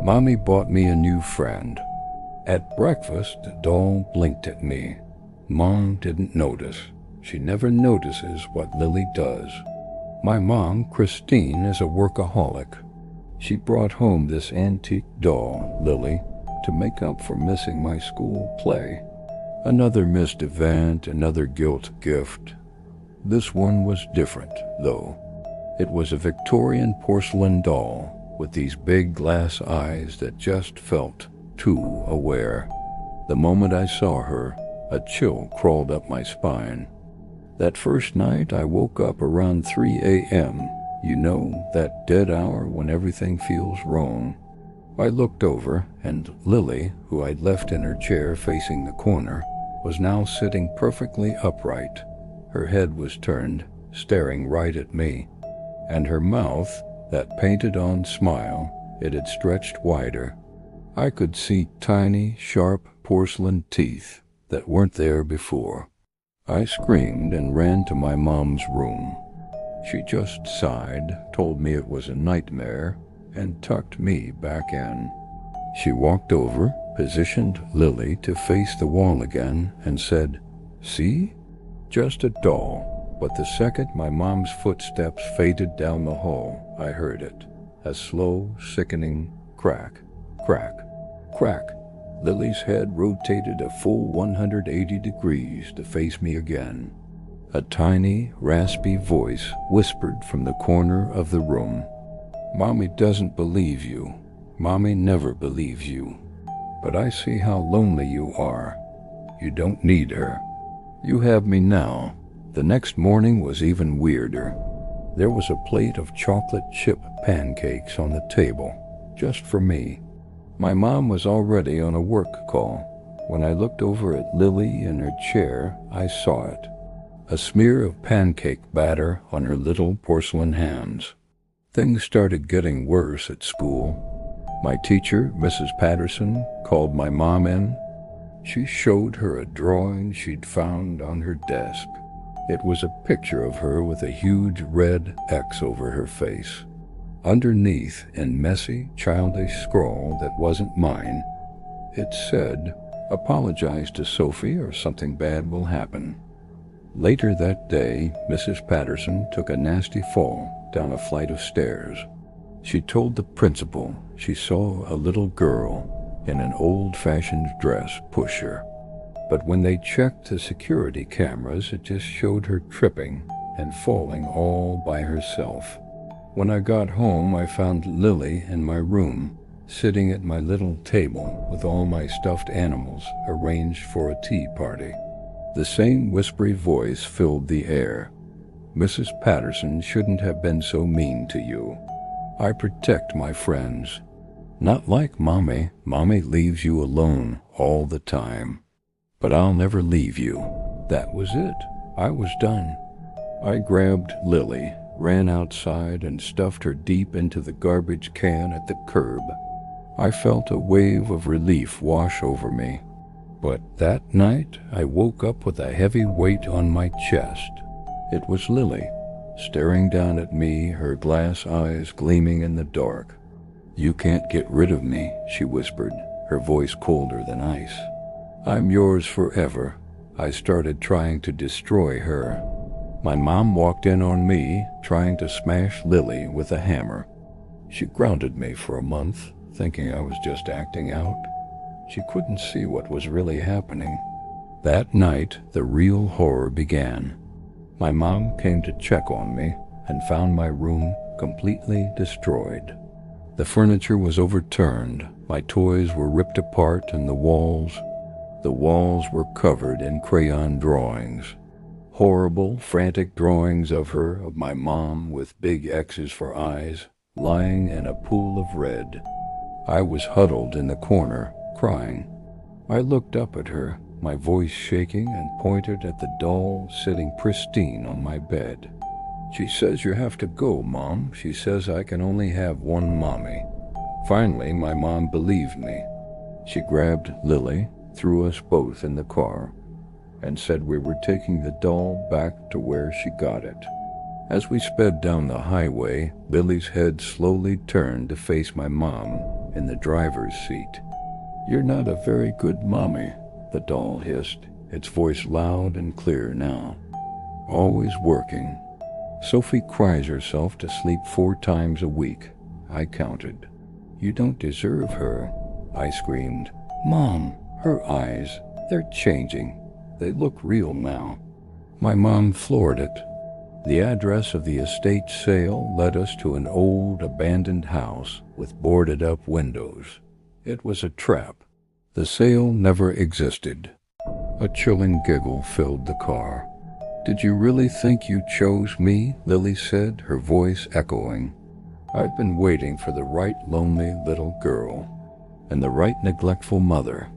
Mommy bought me a new friend. At breakfast, the doll blinked at me. Mom didn't notice. She never notices what Lily does. My mom, Christine, is a workaholic. She brought home this antique doll, Lily, to make up for missing my school play. Another missed event, another guilt gift. This one was different, though. It was a Victorian porcelain doll with these big glass eyes that just felt too aware. The moment I saw her, a chill crawled up my spine. That first night, I woke up around 3 a.m., you know, that dead hour when everything feels wrong. I looked over, and Lily, who I'd left in her chair facing the corner, was now sitting perfectly upright. Her head was turned, staring right at me, and her mouth, that painted-on smile, it had stretched wider. I could see tiny, sharp porcelain teeth that weren't there before. I screamed and ran to my mom's room. She just sighed, told me it was a nightmare, and tucked me back in. She walked over, positioned Lily to face the wall again, and said, "See? Just a doll." But the second my mom's footsteps faded down the hall, I heard it. A slow, sickening crack, crack, crack. Lily's head rotated a full 180 degrees to face me again. A tiny, raspy voice whispered from the corner of the room, "Mommy doesn't believe you. Mommy never believes you. But I see how lonely you are. You don't need her. You have me now." The next morning was even weirder. There was a plate of chocolate chip pancakes on the table, just for me. My mom was already on a work call. When I looked over at Lily in her chair, I saw it. A smear of pancake batter on her little porcelain hands. Things started getting worse at school. My teacher, Mrs. Patterson, called my mom in. She showed her a drawing she'd found on her desk. It was a picture of her with a huge red X over her face. Underneath, in messy, childish scrawl that wasn't mine, it said, "Apologize to Sophie or something bad will happen." Later that day, Mrs. Patterson took a nasty fall down a flight of stairs. She told the principal she saw a little girl in an old-fashioned dress push her. But when they checked the security cameras, it just showed her tripping and falling all by herself. When I got home, I found Lily in my room, sitting at my little table with all my stuffed animals arranged for a tea party. The same whispery voice filled the air. "Mrs. Patterson shouldn't have been so mean to you. I protect my friends. Not like Mommy. Mommy leaves you alone all the time. But I'll never leave you." That was it. I was done. I grabbed Lily, ran outside, and stuffed her deep into the garbage can at the curb. I felt a wave of relief wash over me. But that night, I woke up with a heavy weight on my chest. It was Lily, staring down at me, her glass eyes gleaming in the dark. "You can't get rid of me," she whispered, her voice colder than ice. "I'm yours forever." I started trying to destroy her. My mom walked in on me, trying to smash Lily with a hammer. She grounded me for a month, thinking I was just acting out. She couldn't see what was really happening. That night, the real horror began. My mom came to check on me and found my room completely destroyed. The furniture was overturned, my toys were ripped apart, and the walls were covered in crayon drawings. Horrible, frantic drawings of her, of my mom with big X's for eyes, lying in a pool of red. I was huddled in the corner, crying. I looked up at her, my voice shaking, and pointed at the doll sitting pristine on my bed. "She says you have to go, Mom. She says I can only have one Mommy." Finally, my mom believed me. She grabbed Lily, threw us both in the car, and said we were taking the doll back to where she got it. As we sped down the highway, Lily's head slowly turned to face my mom, in the driver's seat. "You're not a very good mommy," the doll hissed, its voice loud and clear now. "Always working. Sophie cries herself to sleep 4 times a week," I counted. "You don't deserve her," I screamed. "Mom," her eyes, they're changing. They look real now. My mom floored it. The address of the estate sale led us to an old, abandoned house with boarded-up windows. It was a trap. The sale never existed. A chilling giggle filled the car. "Did you really think you chose me?" Lily said, her voice echoing. "I've been waiting for the right lonely little girl, and the right neglectful mother."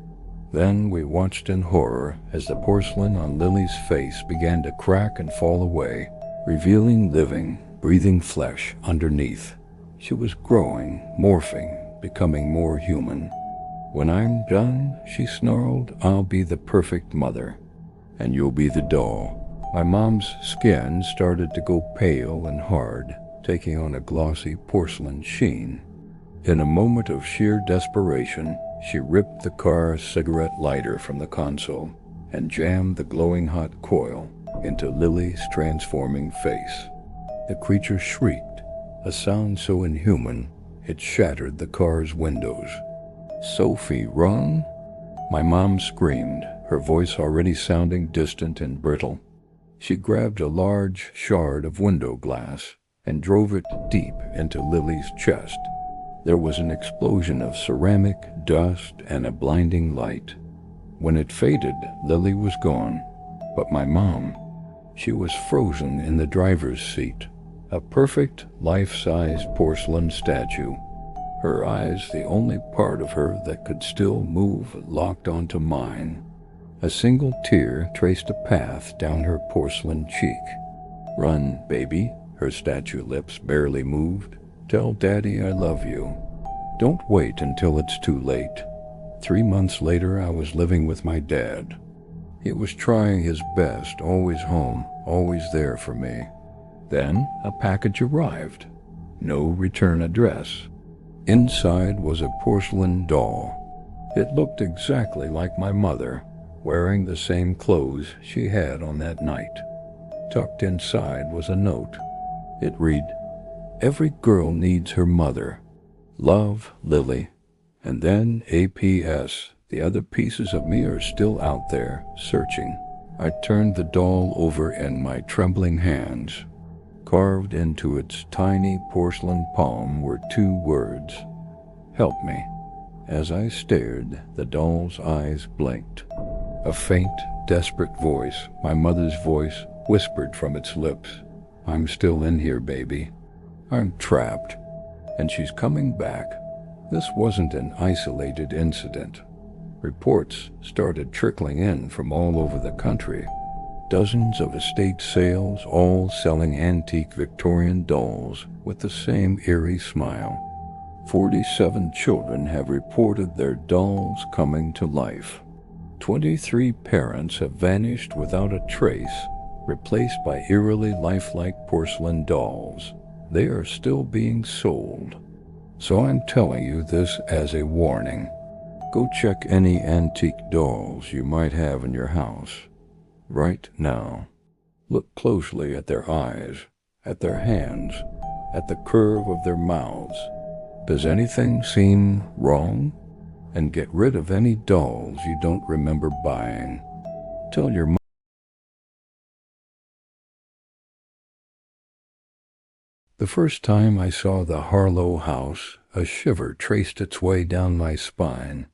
Then we watched in horror as the porcelain on Lily's face began to crack and fall away, revealing living, breathing flesh underneath. She was growing, morphing, becoming more human. "When I'm done," she snarled, "I'll be the perfect mother, and you'll be the doll." My mom's skin started to go pale and hard, taking on a glossy porcelain sheen. In a moment of sheer desperation, she ripped the car's cigarette lighter from the console and jammed the glowing hot coil into Lily's transforming face. The creature shrieked, a sound so inhuman it shattered the car's windows. "Sophie, run!" My mom screamed, her voice already sounding distant and brittle. She grabbed a large shard of window glass and drove it deep into Lily's chest. There was an explosion of ceramic, dust, and a blinding light. When it faded, Lily was gone. But my mom, she was frozen in the driver's seat, a perfect, life-size porcelain statue. Her eyes, the only part of her that could still move, locked onto mine. A single tear traced a path down her porcelain cheek. "Run, baby," her statue lips barely moved. "Tell Daddy I love you. Don't wait until it's too late." 3 months later, I was living with my dad. He was trying his best, always home, always there for me. Then a package arrived. No return address. Inside was a porcelain doll. It looked exactly like my mother, wearing the same clothes she had on that night. Tucked inside was a note. It read, "Every girl needs her mother. Love, Lily." And then APS. The other pieces of me are still out there, searching. I turned the doll over in my trembling hands. Carved into its tiny porcelain palm were 2 words, "Help me." As I stared, the doll's eyes blinked. A faint, desperate voice, my mother's voice, whispered from its lips, "I'm still in here, baby. I'm trapped, and she's coming back." This wasn't an isolated incident. Reports started trickling in from all over the country. Dozens of estate sales, all selling antique Victorian dolls with the same eerie smile. 47 children have reported their dolls coming to life. 23 parents have vanished without a trace, replaced by eerily lifelike porcelain dolls. They are still being sold. So I'm telling you this as a warning. Go check any antique dolls you might have in your house right now. Look closely at their eyes, at their hands, at the curve of their mouths. Does anything seem wrong? And get rid of any dolls you don't remember buying. Tell your mom. The first time I saw the Harlow house, a shiver traced its way down my spine,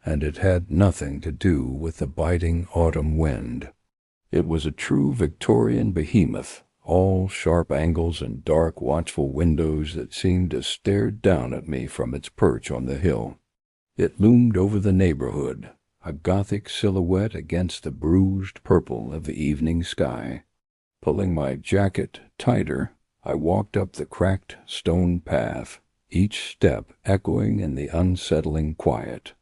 and it had nothing to do with the biting autumn wind. It was a true Victorian behemoth, all sharp angles and dark, watchful windows that seemed to stare down at me from its perch on the hill. It loomed over the neighborhood, a Gothic silhouette against the bruised purple of the evening sky. Pulling my jacket tighter, I walked up the cracked stone path, each step echoing in the unsettling quiet.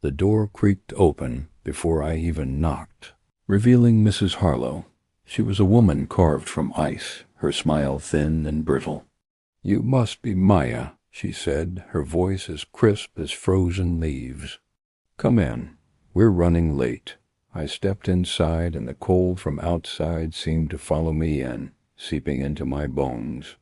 The door creaked open before I even knocked, revealing Mrs. Harlow. She was a woman carved from ice, her smile thin and brittle. "You must be Maya," she said, her voice as crisp as frozen leaves. "Come in. We're running late." I stepped inside, and the cold from outside seemed to follow me in, seeping into my bones.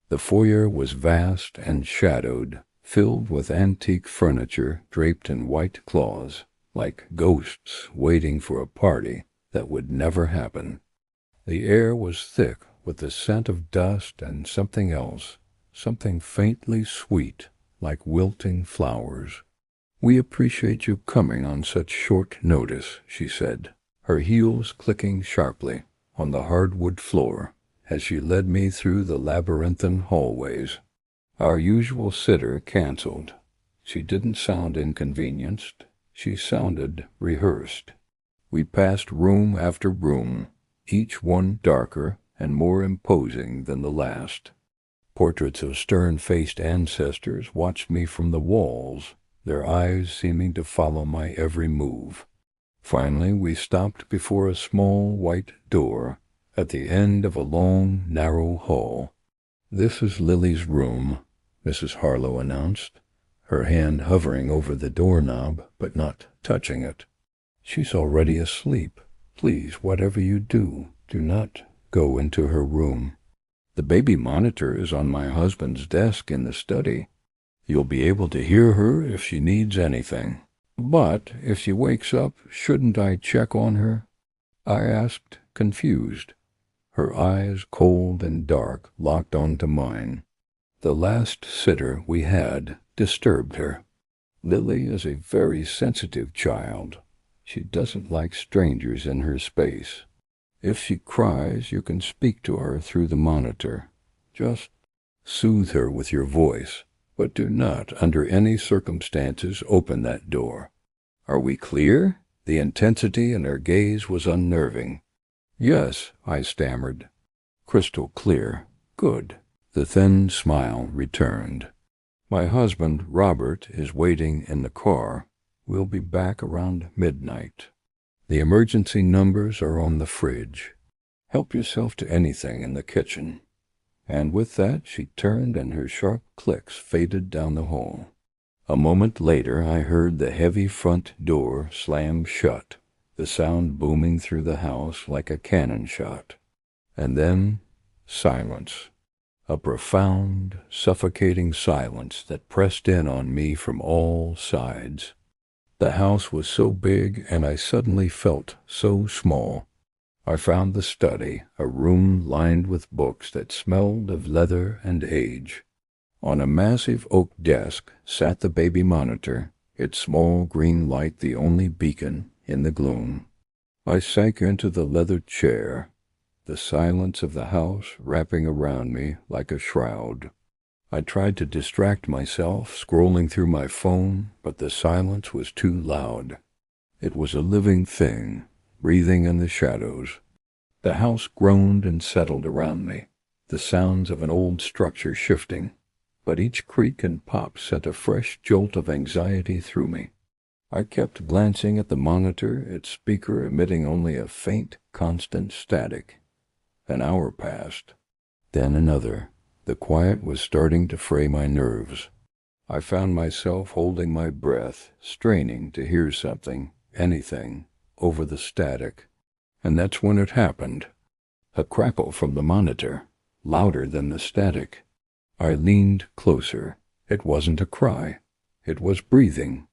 The foyer was vast and shadowed, filled with antique furniture draped in white cloths, like ghosts waiting for a party that would never happen. The air was thick with the scent of dust and something else, something faintly sweet, like wilting flowers. "We appreciate you coming on such short notice," she said, her heels clicking sharply on the hardwood floor as she led me through the labyrinthine hallways. Our usual sitter canceled. She didn't sound inconvenienced. She sounded rehearsed. We passed room after room, each one darker and more imposing than the last. Portraits of stern-faced ancestors watched me from the walls, their eyes seeming to follow my every move. Finally, we stopped before a small white door at the end of a long, narrow hall. "This is Lily's room," Mrs. Harlow announced, her hand hovering over the doorknob but not touching it. "She's already asleep. Please, whatever you do, do not go into her room. The baby monitor is on my husband's desk in the study. You'll be able to hear her if she needs anything. But if she wakes up, shouldn't I check on her?" I asked, confused. Her eyes, cold and dark, locked onto mine. The last sitter we had disturbed her. Lily is a very sensitive child. She doesn't like strangers in her space. If she cries, you can speak to her through the monitor. Just soothe her with your voice, but do not, under any circumstances, open that door. Are we clear? The intensity in her gaze was unnerving. "Yes," I stammered. "Crystal clear. Good." The thin smile returned. "My husband, Robert, is waiting in the car. We'll be back around midnight. The emergency numbers are on the fridge. Help yourself to anything in the kitchen." And with that she turned and her sharp clicks faded down the hall. A moment later I heard the heavy front door slam shut, the sound booming through the house like a cannon shot. And then silence. A profound, suffocating silence that pressed in on me from all sides. The house was so big, and I suddenly felt so small. I found the study, a room lined with books that smelled of leather and age. On a massive oak desk sat the baby monitor, its small green light the only beacon in the gloom. I sank into the leather chair, the silence of the house wrapping around me like a shroud. I tried to distract myself, scrolling through my phone, but the silence was too loud. It was a living thing, breathing in the shadows. The house groaned and settled around me, the sounds of an old structure shifting, but each creak and pop sent a fresh jolt of anxiety through me. I kept glancing at the monitor, its speaker emitting only a faint, constant static. An hour passed, then another. The quiet was starting to fray my nerves. I found myself holding my breath, straining to hear something, anything, over the static. And that's when it happened. A crackle from the monitor, louder than the static. I leaned closer. It wasn't a cry. It was breathing.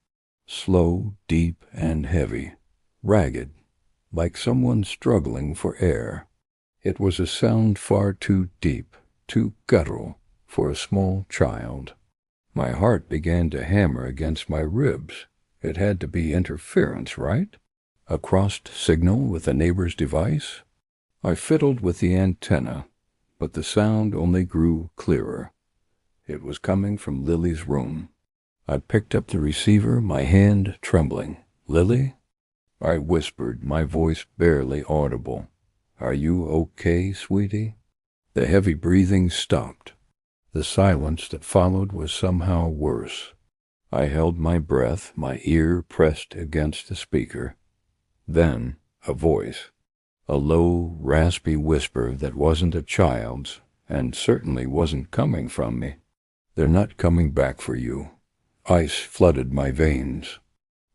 Slow, deep, and heavy. Ragged, like someone struggling for air. It was a sound far too deep, too guttural for a small child. My heart began to hammer against my ribs. It had to be interference, right? A crossed signal with a neighbor's device? I fiddled with the antenna, but the sound only grew clearer. It was coming from Lily's room. I picked up the receiver, my hand trembling. "Lily?" I whispered, my voice barely audible. "Are you okay, sweetie?" The heavy breathing stopped. The silence that followed was somehow worse. I held my breath, my ear pressed against the speaker. Then a voice. A low, raspy whisper that wasn't a child's, and certainly wasn't coming from me. They're not coming back for you." Ice flooded my veins.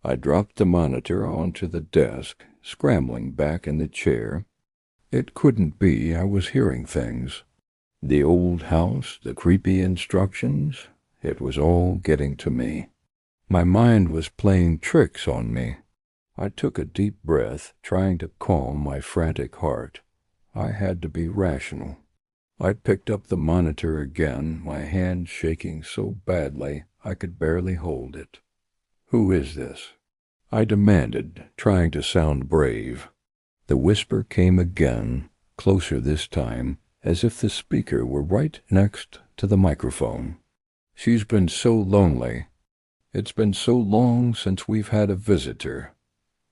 I dropped the monitor onto the desk, scrambling back in the chair. It couldn't be I was hearing things. The old house, the creepy instructions, it was all getting to me. My mind was playing tricks on me. I took a deep breath, trying to calm my frantic heart. I had to be rational. I picked up the monitor again, my hand shaking so badly I could barely hold it. "Who is this?" I demanded, trying to sound brave. The whisper came again, closer this time, as if the speaker were right next to the microphone. "She's been so lonely. It's been so long since we've had a visitor."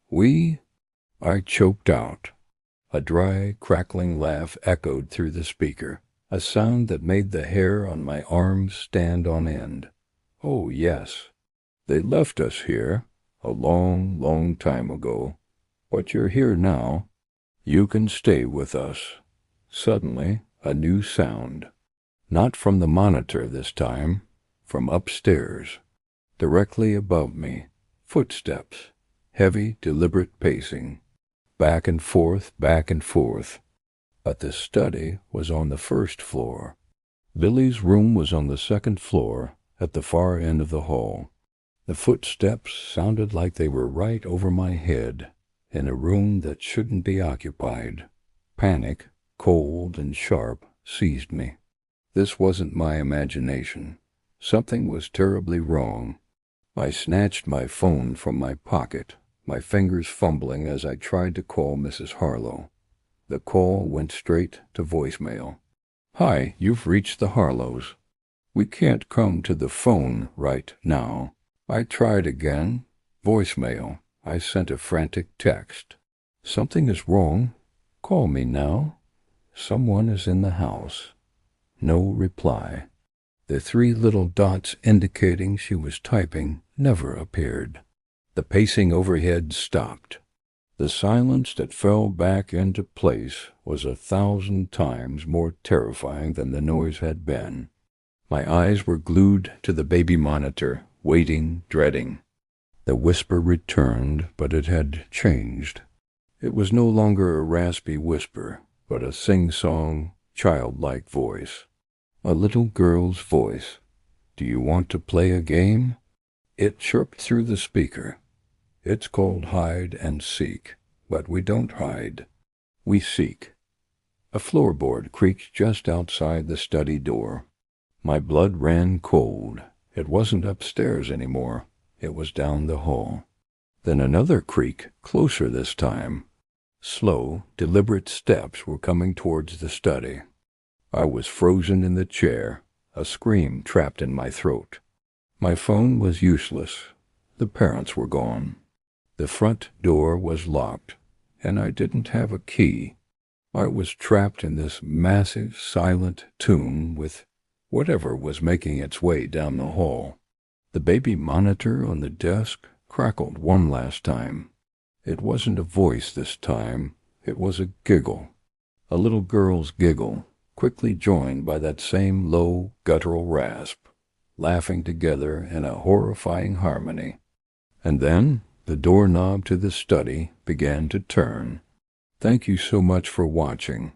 "We?" I choked out. A dry, crackling laugh echoed through the speaker, a sound that made the hair on my arms stand on end. "Oh, yes. They left us here a long, long time ago. But you're here now. You can stay with us." Suddenly, a new sound. Not from the monitor this time, from upstairs. Directly above me, footsteps, heavy, deliberate pacing. Back and forth, back and forth. But the study was on the first floor. Billy's room was on the second floor, at the far end of the hall. The footsteps sounded like they were right over my head, in a room that shouldn't be occupied. Panic, cold and sharp, seized me. This wasn't my imagination. Something was terribly wrong. I snatched my phone from my pocket, my fingers fumbling as I tried to call Mrs. Harlow. The call went straight to voicemail. "Hi, you've reached the Harlows. We can't come to the phone right now." I tried again. Voicemail. I sent a frantic text. "Something is wrong. Call me now. Someone is in the house." No reply. The three little dots indicating she was typing never appeared. The pacing overhead stopped. The silence that fell back into place was 1,000 times more terrifying than the noise had been. My eyes were glued to the baby monitor, waiting, dreading. The whisper returned, but it had changed. It was no longer a raspy whisper, but a sing-song, childlike voice. A little girl's voice. "Do you want to play a game?" It chirped through the speaker. "It's called hide and seek, but we don't hide. We seek." A floorboard creaked just outside the study door. My blood ran cold. It wasn't upstairs anymore. It was down the hall. Then another creak, closer this time. Slow, deliberate steps were coming towards the study. I was frozen in the chair, a scream trapped in my throat. My phone was useless. The parents were gone. The front door was locked, and I didn't have a key. I was trapped in this massive, silent tomb with whatever was making its way down the hall. The baby monitor on the desk crackled one last time. It wasn't a voice this time. It was a giggle. A little girl's giggle, quickly joined by that same low, guttural rasp, laughing together in a horrifying harmony. And then the doorknob to the study began to turn. Thank you so much for watching.